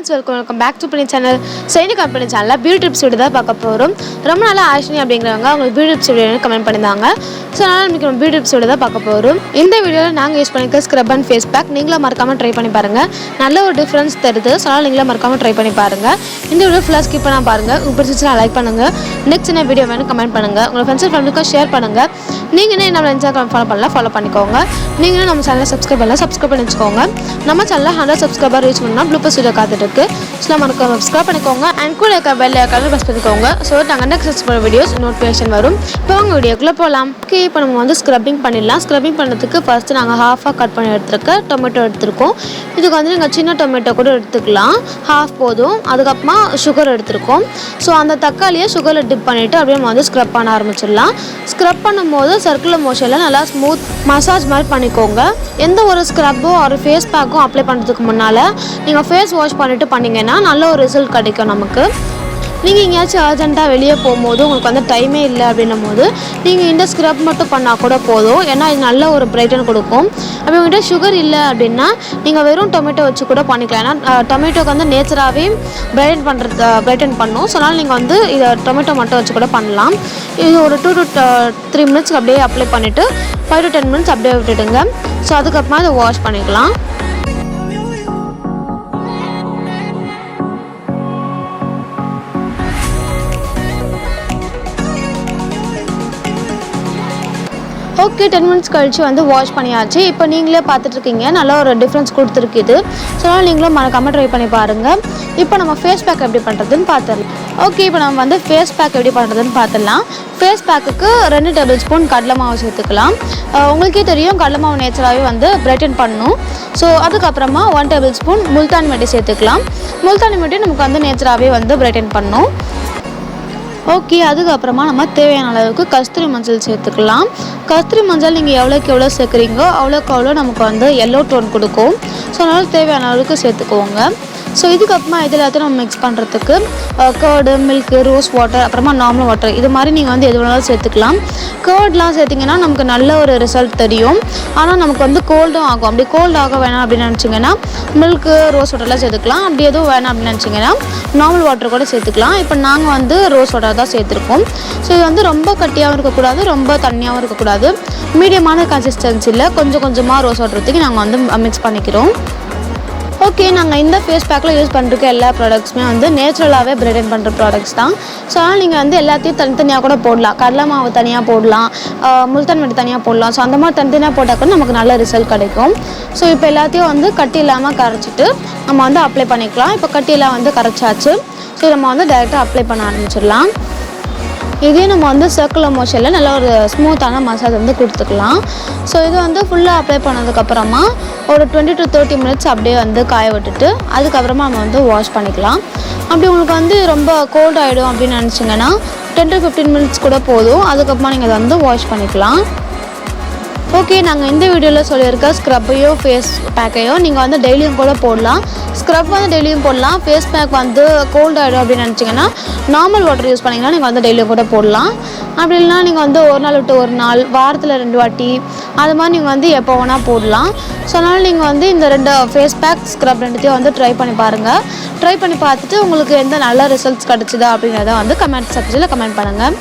friends, welcome back to Prini channel. So in company channel beauty tips video பார்க்க போறோம். ரொம்ப நாளா ஆஷ்னி அப்படிங்கறவங்க உங்களுக்கு beauty tips video கமெண்ட் பண்ணிருந்தாங்க. சோ நான் இன்னைக்கு beauty tips video பார்க்க போறோம். இந்த வீடியோல நாங்க யூஸ் பண்ணிருக்க scrub and face pack நீங்களா மறக்காம ட்ரை பண்ணி பாருங்க. நல்ல ஒரு டிஃபரன்ஸ் தெரியுது. சோ நீங்களா மறக்காம ட்ரை பண்ணி பாருங்க. இந்த வீடியோ ஃபுல்லா ஸ்கிப் பண்ணாம பாருங்க. உங்களுக்கு பிடிச்சிருந்தா லைக் பண்ணுங்க. நெக்ஸ்ட் என்ன வீடியோ வேணும் கமெண்ட் பண்ணுங்க. உங்க ஃப்ரெண்ட்ஸ் அண்ட் ஃபேமிலிக்கு ஷேர் பண்ணுங்க. நீங்க என்ன Instagram ஃபாலோ பண்ணிக்கோங்க. நீங்க நம்ம சேனலை சப்ஸ்கிரைப் பண்ணி வச்சுக்கோங்க. நம்ம சேனல்ல 100 சப்ஸ்கிரைபர் ரீச் பண்ணா ப்ளூ பஸ் வீடியோ காத்துட்டு இருக்கு. சோ மறக்காம சப்ஸ்கிரைப் பண்ணிக்கோங்க and கூட இருக்க பெல் ஐகானை பிரஸ் பண்ணிக்கோங்க. சோ நாங்க நெக்ஸ்ட் வீடியோஸ் நோட்டிஃபிகேஷன் வரும். இப்போ வாங்க வீடியோக்குள்ள போலாம். ஓகே, இப்போ நம்ம வந்து ஸ்க்ரப்பிங் பண்ணிடலாம். ஸ்க்ரப்பிங் பண்ணதுக்கு ஃபர்ஸ்ட் நாங்க ஹாஃபா கட் பண்ணி எடுத்துருக்கோம். டொமேட்டோ எடுத்துருக்கோம். இதுக்கு வந்து நீங்க சின்ன டொமேட்டோ கூட எடுத்துக்கலாம். ஹாஃப் போதும். அதுக்கப்புறமா சுகர் எடுத்துருக்கோம். ஸோ அந்த தக்காளியை சுகரில் டிப் பண்ணிவிட்டு அப்படியே நம்ம வந்து ஸ்க்ரப் பண்ண ஆரம்பிச்சிடலாம். ஸ்க்ரப் பண்ணும்போது சர்க்குலர் மோஷனில் நல்லா ஸ்மூத் மசாஜ் மாதிரி பண்ணிக்கோங்க. எந்த ஒரு ஸ்க்ரப்போ ஒரு ஃபேஸ் பேக்கும் அப்ளை பண்ணுறதுக்கு முன்னால் நீங்கள் ஃபேஸ் வாஷ் பண்ணிவிட்டு பண்ணிங்கன்னா நல்ல ஒரு ரிசல்ட் கிடைக்கும் நமக்கு. நீங்கள் எங்கேயாச்சும் அர்ஜென்ட்டாக வெளியே போகும்போது உங்களுக்கு வந்து டைமே இல்லை அப்படின்னும் போது நீங்கள் இந்த ஸ்க்ரப் மட்டும் பண்ணால் கூட போதும். ஏன்னா இது நல்ல ஒரு பிரைட்டன் கொடுக்கும். அப்படி உங்கள்கிட்ட சுகர் இல்லை அப்படின்னா நீங்கள் வெறும் டொமேட்டோ வச்சு கூட பண்ணிக்கலாம். ஏன்னா டொமேட்டோக்கு வந்து நேச்சராகவே பிரைட்டன் பண்ணும். ஸோ அதனால் நீங்கள் வந்து இதை டொமேட்டோ மட்டும் வச்சு கூட பண்ணலாம். இது ஒரு 2 to 3 மினிட்ஸ்க்கு அப்படியே அப்ளை பண்ணிவிட்டு 5 to 10 மினிட்ஸ் அப்படியே விட்டுடுங்க. ஸோ அதுக்கப்புறமா இதை வாஷ் பண்ணிக்கலாம். ஓகே, 10 மினிட்ஸ் கழிச்சு வந்து வாஷ் பண்ணியாச்சு. இப்போ நீங்களே பார்த்துட்ருக்கீங்க நல்ல ஒரு டிஃப்ரென்ஸ் கொடுத்துருக்குது. ஸோ அதனால் நீங்களும் மறக்காமல் ட்ரை பண்ணி பாருங்கள். இப்போ நம்ம ஃபேஸ் பேக் எப்படி பண்ணுறதுன்னு பார்த்துடலாம். ஓகே, இப்போ நம்ம வந்து ஃபேஸ் பேக் எப்படி பண்ணுறதுன்னு பார்த்துடலாம். ஃபேஸ் பேக்குக்கு 2 டேபிள் ஸ்பூன் கடலை மாவு சேர்த்துக்கலாம். உங்களுக்கே தெரியும் கடலை மாவு நேச்சராகவே வந்து பிரைட்டன் பண்ணணும். ஸோ அதுக்கப்புறமா 1 டேபிள் ஸ்பூன் முல்தானி மெட்டி சேர்த்துக்கலாம். முல்தானி மெட்டி நமக்கு வந்து நேச்சராகவே வந்து பிரைட்டன் பண்ணணும். ஓகே, அதுக்கப்புறமா நம்ம தேவையான அளவுக்கு கஸ்தூரி மஞ்சள் சேர்த்துக்கலாம். கஸ்தூரி மஞ்சள் நீங்கள் எவ்வளோ சேர்க்குறீங்களோ அவ்வளோ நமக்கு வந்து எல்லோ டோன் கொடுக்கும். ஸோ அதனால் தேவையான அளவுக்கு சேர்த்துக்குவோங்க. ஸோ இதுக்கப்புறமா இது எல்லாத்தையும் நம்ம மிக்ஸ் பண்ணுறதுக்கு கர்டு, மில்க்கு, ரோஸ் வாட்டர், அப்புறமா நார்மல் வாட்டர் இது மாதிரி நீங்கள் வந்து எது வேணாலும் சேர்த்துக்கலாம். கர்ட்லாம் சேர்த்திங்கன்னா நமக்கு நல்ல ஒரு ரிசல்ட் தெரியும். ஆனால் நமக்கு வந்து கோல்டும் ஆகும். அப்படி கோல்டு ஆக வேணாம் அப்படின்னு நினச்சிங்கன்னா மில்க்கு, ரோஸ் வாட்டர்லாம் சேர்த்துக்கலாம். அப்படி எதுவும் வேணாம் அப்படின்னு நினச்சிங்கன்னா நார்மல் வாட்டர் கூட சேர்த்துக்கலாம். இப்போ நாங்கள் வந்து ரோஸ் வாட்டர் தான் சேர்த்துருக்கோம். ஸோ இது வந்து ரொம்ப கட்டியாகவும் இருக்கக்கூடாது, ரொம்ப தண்ணியாகவும் இருக்கக்கூடாது. மீடியமான கன்சிஸ்டன்சியில் கொஞ்சமாக ரோஸ் வாட்டர் ஊற்றி நாங்கள் வந்து மிக்ஸ் பண்ணிக்கிறோம். ஓகே, நாங்கள் இந்த ஃபேஸ் பேக்கில் யூஸ் பண்ணுறதுக்கு எல்லா ப்ராடக்ட்ஸுமே வந்து நேச்சுரலாகவே பிரைட்டன் பண்ணுற ப்ராடக்ட்ஸ் தான். ஸோ அதனால் நீங்கள் வந்து எல்லாத்தையும் தனித்தனியாக கூட போடலாம். கடலை மாவு தனியாக போடலாம், முல்தானி மெட்டி தனியாக போடலாம். ஸோ அந்த மாதிரி தனித்தனியாக போட்டால் கூட நமக்கு நல்ல ரிசல்ட் கிடைக்கும். ஸோ இப்போ எல்லாத்தையும் வந்து கட்டி இல்லாமல் கரைச்சிட்டு நம்ம வந்து அப்ளை பண்ணிக்கலாம். இப்போ கட்டியெல்லாம் வந்து கரைச்சாச்சு. ஸோ நம்ம வந்து டைரெக்டாக அப்ளை பண்ண ஆரம்பிச்சிடலாம். இதே நம்ம வந்து சர்க்குலர் மோஷனில் நல்ல ஒரு ஸ்மூத்தான மசாஜ் வந்து கொடுத்துக்கலாம். ஸோ இது வந்து ஃபுல்லாக அப்ளை பண்ணதுக்கப்புறமா ஒரு 20 to 30 மினிட்ஸ் அப்படியே வந்து காய விட்டுட்டு அதுக்கப்புறமா நம்ம வந்து வாஷ் பண்ணிக்கலாம். அப்படி உங்களுக்கு வந்து ரொம்ப கோல்ட் ஆகிடும் அப்படின்னு நினச்சிங்கன்னா 10 to 15 மினிட்ஸ் கூட போதும். அதுக்கப்புறமா நீங்கள் இதை வந்து வாஷ் பண்ணிக்கலாம். ஓகே, நாங்கள் இந்த வீடியோவில் சொல்லியிருக்க ஸ்க்ரப்பையோ ஃபேஸ் பேக்கையோ நீங்கள் வந்து டெய்லியும் கூட போடலாம். ஸ்க்ரப் வந்து டெய்லியும் போடலாம். ஃபேஸ் பேக் வந்து கோல்ட் ஆகிடும் அப்படின்னு நினச்சிங்கன்னா நார்மல் வாட்டர் யூஸ் பண்ணிங்கன்னா நீங்கள் வந்து டெய்லியும் கூட போடலாம். அப்படி இல்லைனா நீங்கள் வந்து ஒரு நாள் விட்டு ஒரு நாள், வாரத்தில் 2 வாட்டி அது மாதிரி நீங்கள் வந்து எப்போ வேணால் போடலாம். ஸோ அதனால் நீங்கள் வந்து இந்த 2 ஃபேஸ் பேக் ஸ்க்ரப் ரெண்டுத்தையும் வந்து ட்ரை பண்ணி பாருங்கள். ட்ரை பண்ணி பார்த்துட்டு உங்களுக்கு எந்த நல்ல ரிசல்ட்ஸ் கிடச்சிதா அப்படிங்கிறத வந்து கமெண்ட் செக்ஷனில் கமெண்ட் பண்ணுங்கள்.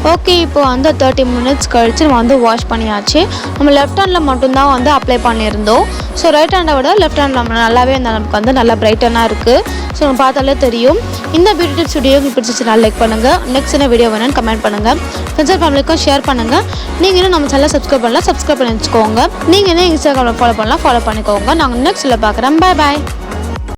ஓகே, இப்போ வந்து 30 மினிட்ஸ் கழித்து நம்ம வந்து வாஷ் பண்ணியாச்சு. நம்ம லெஃப்ட் ஹேண்டில் மட்டும்தான் வந்து அப்ளை பண்ணியிருந்தோம். ஸோ ரைட் ஹேண்டை விட லெஃப்ட் ஹேண்ட் நம்ம நல்லாவே நமக்கு வந்து நல்லா பிரைட்டனாக இருக்குது. ஸோ நம்ம பார்த்தாலே தெரியும். இந்த வீடியோ டிப்ஸ் வீடியோ உங்களுக்கு பிடிச்சிச்சுன்னா லைக் பண்ணுங்கள். நெக்ஸ்ட் என்ன வீடியோ வேணும்னு கமெண்ட் பண்ணுங்கள். ஃப்ரெண்ட்ஸ் அண்ட் ஃபேமிலிக்கும் ஷேர் பண்ணுங்கள். நீங்கள் இன்னும் நம்ம சேனலை சப்ஸ்கிரைப் பண்ணி வச்சுக்கோங்க. நீங்கள் என்ன இன்ஸ்டாகிராமில் ஃபாலோ பண்ணிக்கோங்க. நாங்கள் நெக்ஸ்ட்டில் பார்க்குறேன். பாய்.